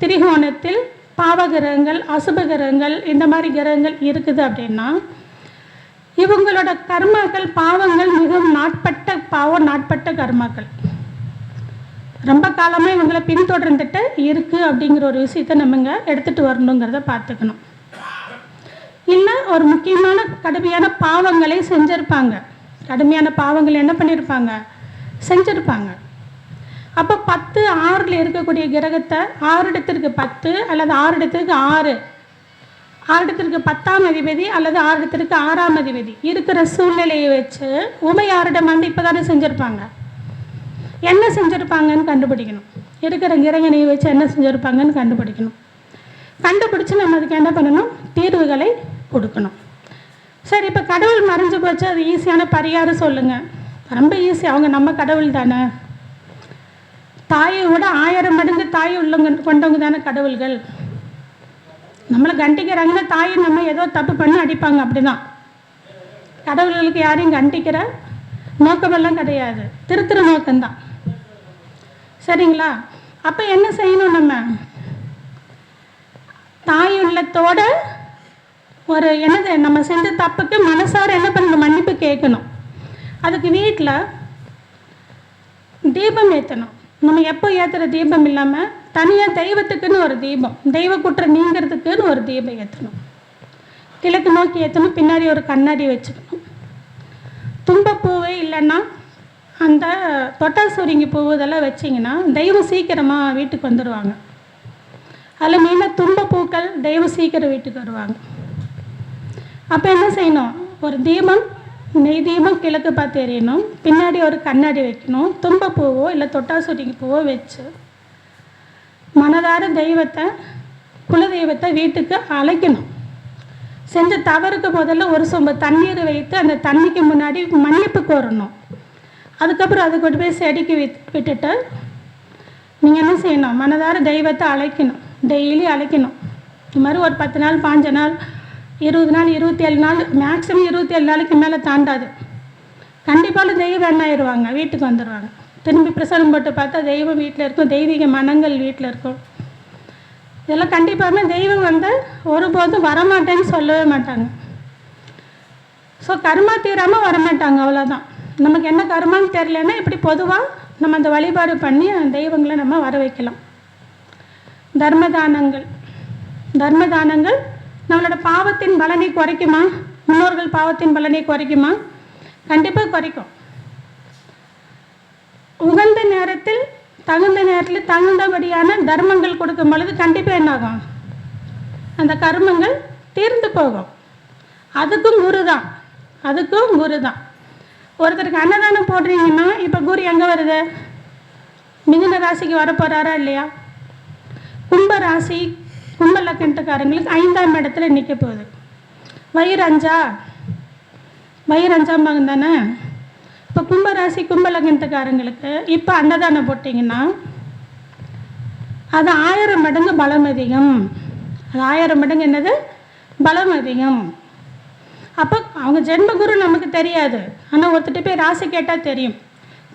திரிகோணத்தில் பாவகிரகங்கள், அசுபகிரகங்கள், இந்த மாதிரி கிரகங்கள் இருக்குது அப்படின்னா, இவங்களோட கர்மாக்கள், பாவங்கள் மிகவும் நாட்பட்ட கர்மாக்கள், ரொம்ப காலமாக இவங்களை பின்தொடர்ந்துட்டு இருக்குது அப்படிங்கிற ஒரு விஷயத்தை நம்மங்க எடுத்துகிட்டு வரணுங்கிறத பார்த்துக்கணும். இல்லை ஒரு முக்கியமான கடுமையான பாவங்களை செஞ்சுருப்பாங்க. கடுமையான பாவங்கள் என்ன பண்ணியிருப்பாங்க, செஞ்சுருப்பாங்க. அப்போ 10 6 இருக்கக்கூடிய கிரகத்தை 6 இடத்திற்கு 10 அல்லது 6 இடத்திற்கு 6 இடத்திற்கு 10ஆம் அதிபதி அல்லது 6 இடத்திற்கு 6ஆம் அதிபதி இருக்கிற சூழ்நிலையை வச்சு உமையாரிடம் வந்து இப்போ தானே செஞ்சுருப்பாங்க, என்ன செஞ்சுருப்பாங்கன்னு கண்டுபிடிக்கணும். இருக்கிற கிரகணையை வச்சு என்ன செஞ்சுருப்பாங்கன்னு கண்டுபிடிக்கணும். கண்டுபிடிச்சி நம்ம அதுக்கு என்ன பண்ணணும், தீர்வுகளை கொடுக்கணும். சரி, இப்போ கடவுள் மறைஞ்சு போச்சு, அது ஈஸியான பரிகாரம் சொல்லுங்கள். ரொம்ப ஈஸி. அவங்க நம்ம கடவுள் தானே, தாயை விட 1000 மடங்கு தாய் கொண்டவங்க தானே கடவுள்கள். நம்மளை கண்டிக்கிறாங்கன்னா தாயை நம்ம ஏதோ தப்பு பண்ணி அடிப்பாங்க, அப்படிதான். கடவுள்களுக்கு யாரையும் கண்டிக்கிற நோக்கமெல்லாம் கிடையாது, திருத்துற நோக்கம்தான். சரிங்களா? அப்போ என்ன செய்யணும், நம்ம தாய் உள்ளத்தோட ஒரு என்னது, நம்ம செஞ்ச தப்புக்கு மனசார என்ன பண்ணணும், மன்னிப்பு கேட்கணும். அதுக்கு வீட்டில் தீபம் ஏற்றணும். நம்ம எப்போ ஏற்றுற தீபம் இல்லாமல் தனியாக தெய்வத்துக்குன்னு ஒரு தீபம், தெய்வ குற்றம் நீங்கிறதுக்குன்னு ஒரு தீபம் ஏற்றணும். கிழக்கு நோக்கி ஏற்றணும். பின்னாடி ஒரு கண்ணாடி வச்சுக்கணும். தும்பப்பூவே இல்லைன்னா அந்த தொட்டாசூரிங்கி பூ இதெல்லாம் வச்சிங்கன்னா தெய்வம் சீக்கிரமாக வீட்டுக்கு வந்துடுவாங்க. அதில் மெயினாக தும்பப்பூக்கள் தெய்வம் சீக்கிரம் வீட்டுக்கு வருவாங்க. அப்போ என்ன செய்யணும், ஒரு தீபம், நெய் தீபம் கிழக்கு பார்த்து எறியணும். பின்னாடி ஒரு கண்ணாடி வைக்கணும். தும்பப்பூவோ இல்லை தொட்டாசூரிங்கி பூவோ வச்சு மனதார தெய்வத்தை, குலதெய்வத்தை வீட்டுக்கு அழைக்கணும். செஞ்ச தவறுக்கு முதல்ல ஒரு சொம்பு தண்ணீர் வைத்து அந்த தண்ணிக்கு முன்னாடி மன்னிப்பு கோரணும். அதுக்கப்புறம் அதை கொண்டு போய் செடிக்கு விட்டுட்டு நீங்கள் என்ன செய்யணும், மனதார தெய்வத்தை அழைக்கணும். டெய்லி அழைக்கணும். இது மாதிரி ஒரு 10 நாள், 5 நாள், 20 நாள், 27 நாள், மேக்ஸிமம் 27 நாளைக்கு மேலே தாண்டாது. கண்டிப்பாக தெய்வம் என்ன ஆயிடுவாங்க, வீட்டுக்கு வந்துடுவாங்க. திரும்பி பிரசனம் போட்டு பார்த்தா தெய்வம் வீட்டில் இருக்கும், தெய்வீக மனங்கள் வீட்டில் இருக்கும். இதெல்லாம் கண்டிப்பாக தெய்வம் வந்து ஒருபோதும் வரமாட்டேன்னு சொல்லவே மாட்டாங்க. ஸோ கர்மா தீராமல் வரமாட்டாங்க, அவ்வளோதான். நமக்கு என்ன கர்மான்னு தெரியலன்னா இப்படி பொதுவாக நம்ம அந்த வழிபாடு பண்ணி அந்த தெய்வங்களை நம்ம வர வைக்கலாம். தர்மதானங்கள். தர்மதானங்கள் நம்மளோட பாவத்தின் பலனை குறைக்குமா? முன்னோர்கள் பாவத்தின் பலனை குறைக்குமா? கண்டிப்பாக குறைக்கும். உகந்த நேரத்தில் தகுந்த நேரத்தில் தகுந்தபடியான தர்மங்கள் கொடுக்கும் பொழுது கண்டிப்பாக என்னாகும்? அந்த கர்மங்கள் தீர்ந்து போகும். அதுக்கும் குரு தான், அதுக்கும் குரு தான். ஒருத்தருக்கு அன்னதானம் போடுறீங்கன்னா இப்போ குரு எங்கே வருது? மிதுன ராசிக்கு வரப்போகிறாரா இல்லையா? கும்ப ராசி கும்ப லக்கணத்துக்காரங்களுக்கு 5ஆம் இடத்துல நிற்க போகுது. வயிறஞ்சாம்பாங்க தானே. இப்போ கும்பராசி கும்ப லக்கணத்துக்காரங்களுக்கு இப்போ அன்னதானம் போட்டிங்கன்னா அது 1000 மடங்கு பலம் அதிகம். அது 1000 மடங்கு என்னது? பலம் அதிகம். அப்போ அவங்க ஜென்மகுரு நமக்கு தெரியாது, ஆனால் ஒருத்தட்ட போய் ராசி கேட்டால் தெரியும்.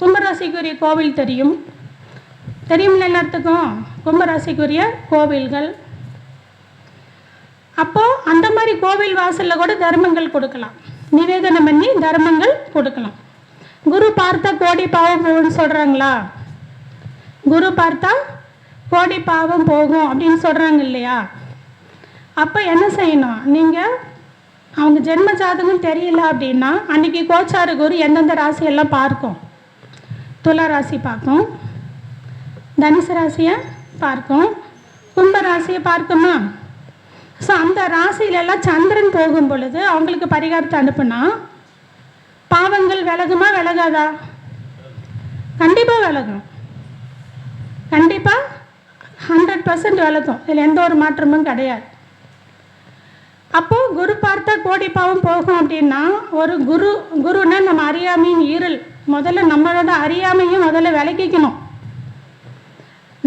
கும்பராசிக்குரிய கோவில் தெரியும், தெரியும்ல எல்லாத்துக்கும் கும்பராசிக்குரிய கோவில்கள். அப்போது அந்த மாதிரி கோவில் வாசலில் கூட தர்மங்கள் கொடுக்கலாம், நிவேதனம் பண்ணி தர்மங்கள் கொடுக்கலாம். குரு பார்த்தா கோடி பாவம் போகும்னு சொல்கிறாங்களா? குரு பார்த்தா கோடி பாவம் போகும் அப்படின்னு சொல்கிறாங்க இல்லையா? அப்போ என்ன செய்யணும்? நீங்கள் அவங்க ஜென்ம ஜாதகம் தெரியல அப்படின்னா அன்றைக்கி கோச்சார குரு எந்தெந்த ராசியெல்லாம் பார்க்கும்? துலா ராசி பார்க்கும், தனுசு ராசியை பார்க்கும், கும்ப ராசியை பார்க்குமா? ஸோ அந்த ராசியிலெல்லாம் சந்திரன் போகும் பொழுது அவங்களுக்கு பரிகாரத்தை அனுப்புனா பாவங்கள் விலகுமா விலகாதா? கண்டிப்பாக விலகும். கண்டிப்பாக 100% விலகும். இதில் எந்த ஒரு மாற்றமும் கிடையாது. அப்போது குரு பார்த்தா கோடி பாவம் போகும் அப்படின்னா ஒரு குருன்னா நம்ம அறியாமையின் ஈரல். முதல்ல நம்மளோட அறியாமையும் முதல்ல விலக்கிக்கணும்.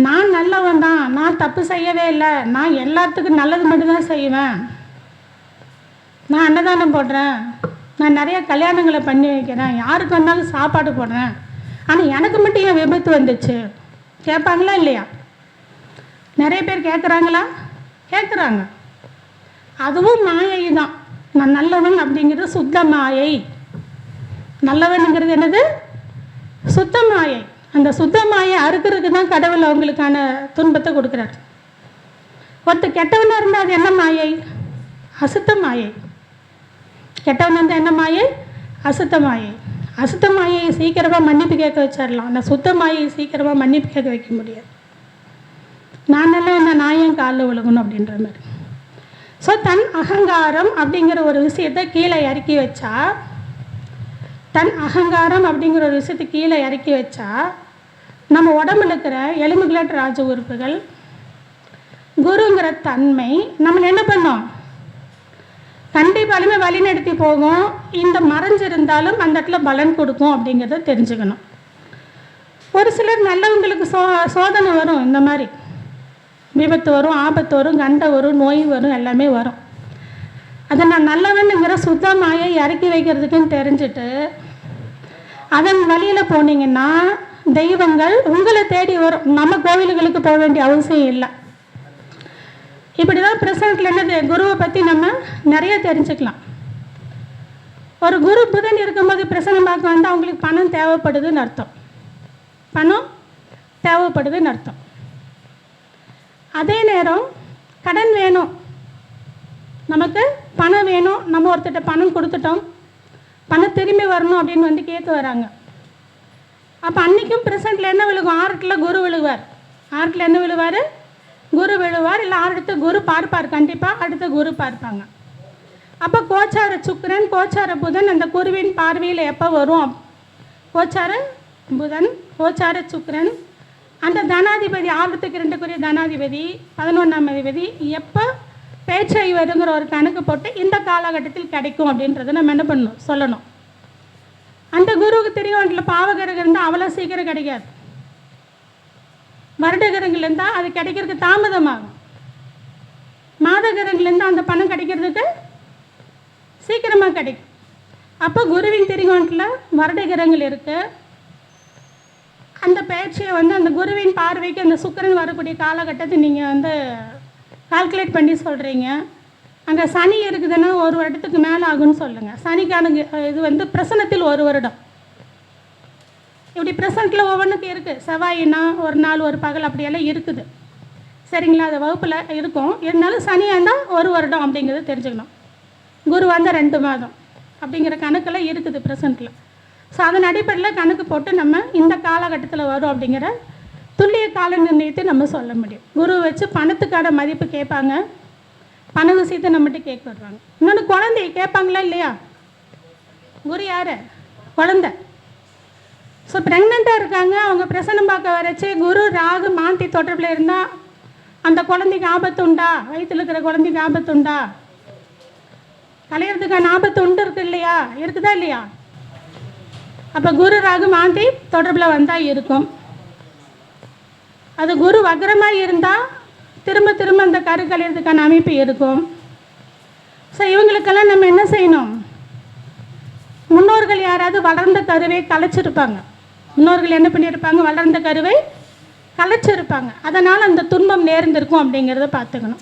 நான் நல்லவன் தான், நான் தப்பு செய்யவே இல்லை, நான் எல்லாத்துக்கும் நல்லது மட்டும்தான் செய்வேன், நான் அன்னதானம் போடுறேன், நான் நிறைய கல்யாணங்களை பண்ணி வைக்கிறேன், யாருக்கு வந்தாலும் சாப்பாடு போடுறேன், ஆனால் எனக்கு மட்டும் ஏன் விபத்து வந்துச்சு கேட்பாங்களா இல்லையா? நிறைய பேர் கேட்குறாங்களா? கேட்குறாங்க. அதுவும் மாயை தான். நான் நல்லவன் அப்படிங்கிறது சுத்த மாயை. நல்லவனுங்கிறது என்னது? சுத்த மாயை. அந்த சுத்த மாயை அறுக்கிறதுக்கு தான் கடவுள் அவங்களுக்கான துன்பத்தை கொடுக்குறாரு. ஒருத்தர் கெட்டவனாக இருந்தால் அது என்ன மாயை? அசுத்த மாயை. கெட்டவன் இருந்தால் என்ன மாயை? அசுத்த மாயை. அசுத்த மாயை சீக்கிரமாக மன்னிப்பு கேட்க வச்சிடலாம், ஆனால் சுத்த மாயை சீக்கிரமாக மன்னிப்பு கேட்க வைக்க முடியாது. நான் நல்லவன், நான் ஏன் காலில் விழுகணும் அப்படின்ற மாதிரி. ஸோ தன் அகங்காரம் அப்படிங்கிற ஒரு விஷயத்தை கீழே இறக்கி வச்சா, தன் அகங்காரம் அப்படிங்கிற ஒரு விஷயத்தை கீழே இறக்கி வச்சா நம்ம உடம்புல இருக்கிற எலும்புகளற்ற ராஜ உறுப்புகள் குருங்கிற தன்மை நம்மளை என்ன பண்ணோம்? கண்டிப்பாலுமே வழிநடத்தி போகும். இந்த மறைஞ்சிருந்தாலும் அந்த இடத்துல பலன் கொடுக்கும் அப்படிங்கிறத தெரிஞ்சுக்கணும். ஒரு சிலர் நல்லவங்களுக்கு சோதனை வரும், இந்த மாதிரி விபத்து வரும், ஆபத்து வரும், கண்டை வரும், நோய் வரும், எல்லாமே வரும். அதை நான் நல்லவனுங்கிற சுத்தமாயை இறக்கி வைக்கிறதுக்குன்னு தெரிஞ்சுட்டு அதன் வழியில் போனீங்கன்னா தெய்வங்கள் உங்களை தேடி வரும். நம்ம கோவில்களுக்கு போக வேண்டிய அவசியம் இல்லை. இப்படி தான் பிரசனத்தில் என்னது குருவை பற்றி நம்ம நிறைய தெரிஞ்சுக்கலாம். ஒரு குரு புதன் இருக்கும்போது பிரசனம் பார்க்க வந்து அவங்களுக்கு பணம் தேவைப்படுதுன்னு அர்த்தம். பணம் தேவைப்படுதுன்னு அர்த்தம். அதே நேரம் கடன் வேணும், நமக்கு பணம் வேணும், நம்ம ஒருத்தட்ட பணம் கொடுத்துட்டோம், பணம் திரும்பி வரணும் அப்படின்னு வந்து கேட்க வராங்க. அப்போ அன்றைக்கும் ப்ரெசண்ட்டில் என்ன விழுகும்? 6 குரு விழுவார். 6 என்ன விழுவார்? குரு விழுவார். இல்லை 6 குரு பார்ப்பார், கண்டிப்பாக அடுத்த குரு பார்ப்பாங்க. அப்போ கோச்சார சுக்கிரன் கோச்சார புதன் அந்த குருவின் பார்வையில் எப்போ வரும்? கோச்சார புதன் கோச்சார சுக்கிரன் அந்த தனாதிபதி 6 தனாதிபதி 11ஆம் அதிபதி எப்போ பேச்சை வருங்கிற ஒரு கணக்கு போட்டு இந்த காலகட்டத்தில் கிடைக்கும் அப்படின்றத நம்ம என்ன பண்ணணும்? சொல்லணும். அந்த குருவுக்கு தெரியும் பாவகிரகம் இருந்தால் அவ்வளோ சீக்கிரம் கிடைக்காது, வருடகிரகங்கள் இருந்தால் அது கிடைக்கிறதுக்கு தாமதமாகும், மாதகிரகங்கள் இருந்தால் அந்த பணம் கிடைக்கிறதுக்கு சீக்கிரமாக கிடைக்கும். அப்போ குருவின் திரிகோணத்தில் வருடகிரகங்கள் இருக்குது. அந்த பயிற்சியை வந்து அந்த குருவின் பார்வைக்கு அந்த சுக்கிரன் வரக்கூடிய காலகட்டத்தை நீங்கள் வந்து கால்குலேட் பண்ணி சொல்கிறீங்க. அங்கே சனி இருக்குதுன்னா 1 வருடத்துக்கு மேலே ஆகும்னு சொல்லுங்கள். சனிக்கான இது வந்து பிரசனத்தில் 1 வருடம். இப்படி பிரசனத்தில் ஒவ்வொன்றுக்கு இருக்குது. செவ்வாயினா 1 நாள் 1 பகல் அப்படியெல்லாம் இருக்குது. சரிங்களா? அது வகுப்பில் இருக்கும். இருந்தாலும் சனியாக இருந்தால் 1 வருடம் அப்படிங்கிறது தெரிஞ்சுக்கணும். குருவாக இருந்தால் 2 மாதம் அப்படிங்கிற கணக்கெல்லாம் இருக்குது ப்ரெசண்ட்டில். ஸோ அதன் அடிப்படையில் கணக்கு போட்டு நம்ம இந்த காலகட்டத்தில் வரும் அப்படிங்கிற துல்லிய கால நிர்ணயத்தை நம்ம சொல்ல முடியும். குரு வச்சு பணத்துக்கான மதிப்பு கேட்பாங்க, பண விஷயத்தை நம்மகிட்ட கேட்க வருவாங்க. இன்னொன்று குழந்தை கேட்பாங்களா இல்லையா? குரு யார்? குழந்தை. ஸோ ப்ரெக்னெண்ட்டாக இருக்காங்க, அவங்க பிரசனம் பார்க்க வரைச்சி குரு ராகு மாந்தி தொடர்பில் இருந்தால் அந்த குழந்தைக்கு ஆபத்து உண்டா? வயிற்றில் இருக்கிற குழந்தைக்கு ஆபத்து உண்டா? கலையிறதுக்கான ஆபத்து உண்டு இருக்கு இல்லையா? இருக்குதா இல்லையா? அப்போ குரு ராகு மாந்தி தொடர்பில் வந்தால் இருக்கும். அது குரு வக்ரமாக இருந்தால் திரும்ப திரும்ப அந்த கரு கலையிறதுக்கான அமைப்பு இருக்கும். ஸோ இவங்களுக்கெல்லாம் நம்ம என்ன செய்யணும்? முன்னோர்கள் யாராவது வளர்ந்த கருவை கலைச்சிருப்பாங்க. முன்னோர்கள் என்ன பண்ணியிருப்பாங்க? வளர்ந்த கருவை கலைச்சிருப்பாங்க. அதனால் அந்த துன்பம் நேர்ந்திருக்கும் அப்படிங்கிறத பார்த்துக்கணும்.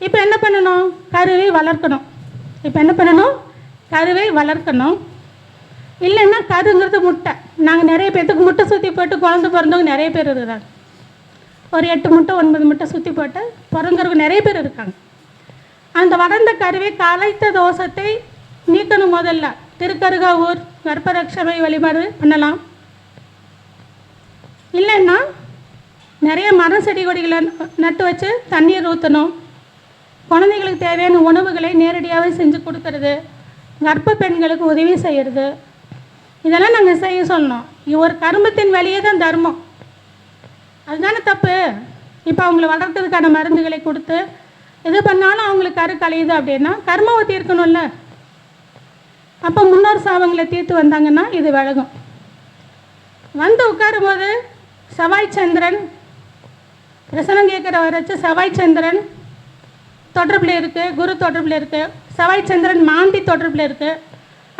இப்போ என்ன பண்ணணும்? கருவை வளர்க்கணும். இப்போ என்ன பண்ணணும்? கருவை வளர்க்கணும். இல்லைன்னா கருங்கிறது முட்டை. நாங்கள் நிறைய பேர்த்துக்கு முட்டை சுற்றி போட்டு குழந்தை பிறந்தவங்க நிறைய பேர் இருக்கிறாங்க. ஒரு 8 முட்டை 9 முட்டை சுற்றி போட்டு பிறந்தவங்க நிறைய பேர் இருக்காங்க. அந்த வளர்ந்த கருவை கலைத்த தோஷத்தை நீக்கணும். முதல்ல திருக்கருகாவூர் கர்ப்பரட்சமை வழிபாடு பண்ணலாம். இல்லைன்னா நிறைய மரம் செடி கொடிகளை நட்டு வச்சு தண்ணீர் ஊற்றணும். குழந்தைங்களுக்கு தேவையான உணவுகளை நேரடியாகவே செஞ்சு கொடுக்கறது, கர்ப்ப பெண்களுக்கு உதவி செய்கிறது, இதெல்லாம் நாங்கள் செய்ய சொல்லணும். ஒரு கருமத்தின் வழியே தான் தர்மம். அதுதானே தப்பு. இப்போ அவங்கள வளர்க்கறதுக்கான மருந்துகளை கொடுத்து எது பண்ணாலும் அவங்களுக்கு கரு கலையுது அப்படின்னா கர்மாவை தீர்க்கணும்ல. அப்போ முன்னோர் சாபங்களை தீர்த்து வந்தாங்கன்னா இது விலகும். வந்து உட்காரும் போது செவ்வாய் சந்திரன் பிரசனம் கேட்குற வரைச்சு செவ்வாய் சந்திரன் தொடர்பில் இருக்குது, குரு தொடர்பில் இருக்குது. செவ்வாய் சந்திரன் மாந்தி தொடர்பில் இருக்குது.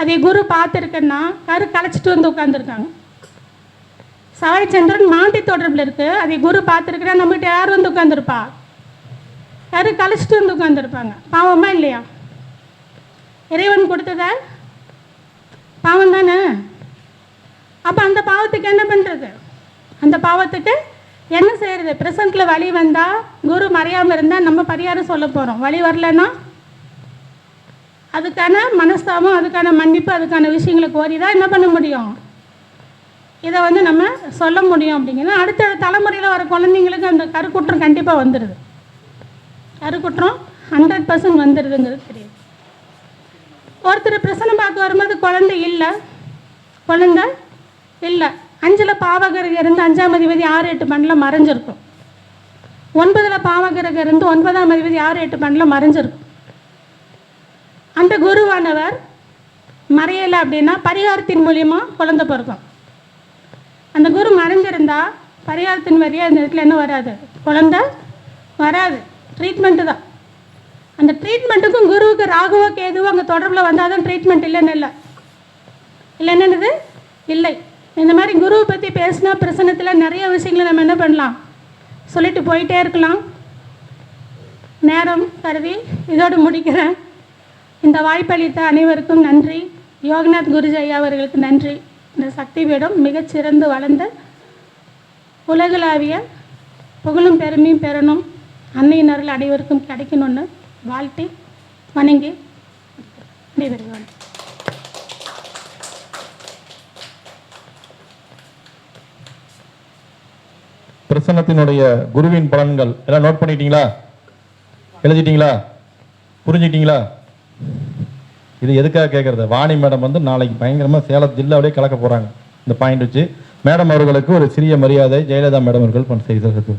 அதை குரு பார்த்துருக்குன்னா கரு கலைச்சிட்டு வந்து உட்காந்துருக்காங்க. செவ்வாய் சந்திரன் மாந்தி தொடர்பில் இருக்குது, அதை குரு பார்த்துருக்குன்னா நம்மகிட்ட யார் வந்து உட்காந்துருப்பா? கரு கலைச்சிட்டு வந்து உட்காந்துருப்பாங்க. பாவமா இல்லையா? இறைவன் கொடுத்தத பாவம் தானே. அப்போ அந்த பாவத்துக்கு என்ன பண்ணுறது? அந்த பாவத்துக்கு என்ன செய்கிறது? ப்ரெசண்ட்டில் வழி வந்தால் குரு மறையாமல் இருந்தால் நம்ம பரிகாரம் சொல்ல போகிறோம். வழி வரலன்னா அதுக்கான மனஸ்தாபம், அதுக்கான மன்னிப்பு, அதுக்கான விஷயங்களை கோரி தான் என்ன பண்ண முடியும்? இதை வந்து நம்ம சொல்ல முடியும். அப்படிங்கிறது அடுத்த தலைமுறையில் வர குழந்தைங்களுக்கு அந்த கருக்குற்றம் கண்டிப்பாக வந்துடுது. கருக்குற்றம் 100% வந்துடுதுங்கிறது தெரியுது. ஒருத்தர் பிரசனம் பார்க்க வரும்போது குழந்தை இல்லை 5ல் பாவகிரகம் இருந்து 5ஆம் அதிபதி 6, 8 பண்டில் மறைஞ்சிருக்கும். 9ல் பாவகிரகம் இருந்து 9ஆம் அதிபதி 6, 8 பண்டில் மறைஞ்சிருக்கும். அந்த குருவானவர் மறையலை அப்படின்னா பரிகாரத்தின் மூலியமாக குழந்தை பிறக்கும். அந்த குரு மறைஞ்சிருந்தா பரிகாரத்தின் வழியாக அந்த இடத்துல என்ன வராது? குழந்தை வராது. ட்ரீட்மெண்ட்டு தான். அந்த ட்ரீட்மெண்ட்டுக்கும் குருவுக்கு ராகுவோ கேதுவோ அங்கே தொடர்பில் வந்தால் தான் ட்ரீட்மெண்ட். இல்லைன்னு என்னது இல்லை. இந்த மாதிரி குருவை பற்றி பேசினா பிரசனத்தில் நிறைய விஷயங்களை நம்ம என்ன பண்ணலாம்? சொல்லிட்டு போயிட்டே இருக்கலாம். நேரம் கருதி இதோடு முடிக்கிறேன். இந்த வாய்ப்பளித்த அனைவருக்கும் நன்றி. யோகநாத் குருஜி ஐயா அவர்களுக்கு நன்றி. இந்த சக்தி பீடம் மிகச்சிறந்து வளர்ந்த உலகளாவிய புகழும் பெருமையும் பெறணும், அன்னையினர்கள் அனைவருக்கும் கிடைக்கணும்னு வாழ்த்தி வணங்கி விடைபெறுகிறேன்.
பிரசன்னத்தினுடைய குருவின் பலன்கள் எல்லாம் நோட் பண்ணிட்டீங்களா? எழுதிட்டீங்களா? புரிஞ்சிட்டீங்களா? இது எதுக்காக கேட்குறது? வாணி மேடம் வந்து நாளைக்கு பயங்கரமாக சேலம் ஜில்லாவிலே கலக்க போகிறாங்க. இந்த பாயிண்ட் வச்சு மேடம் அவர்களுக்கு ஒரு சிறிய மரியாதை ஜெயலலிதா மேடம் அவர்கள் செய்து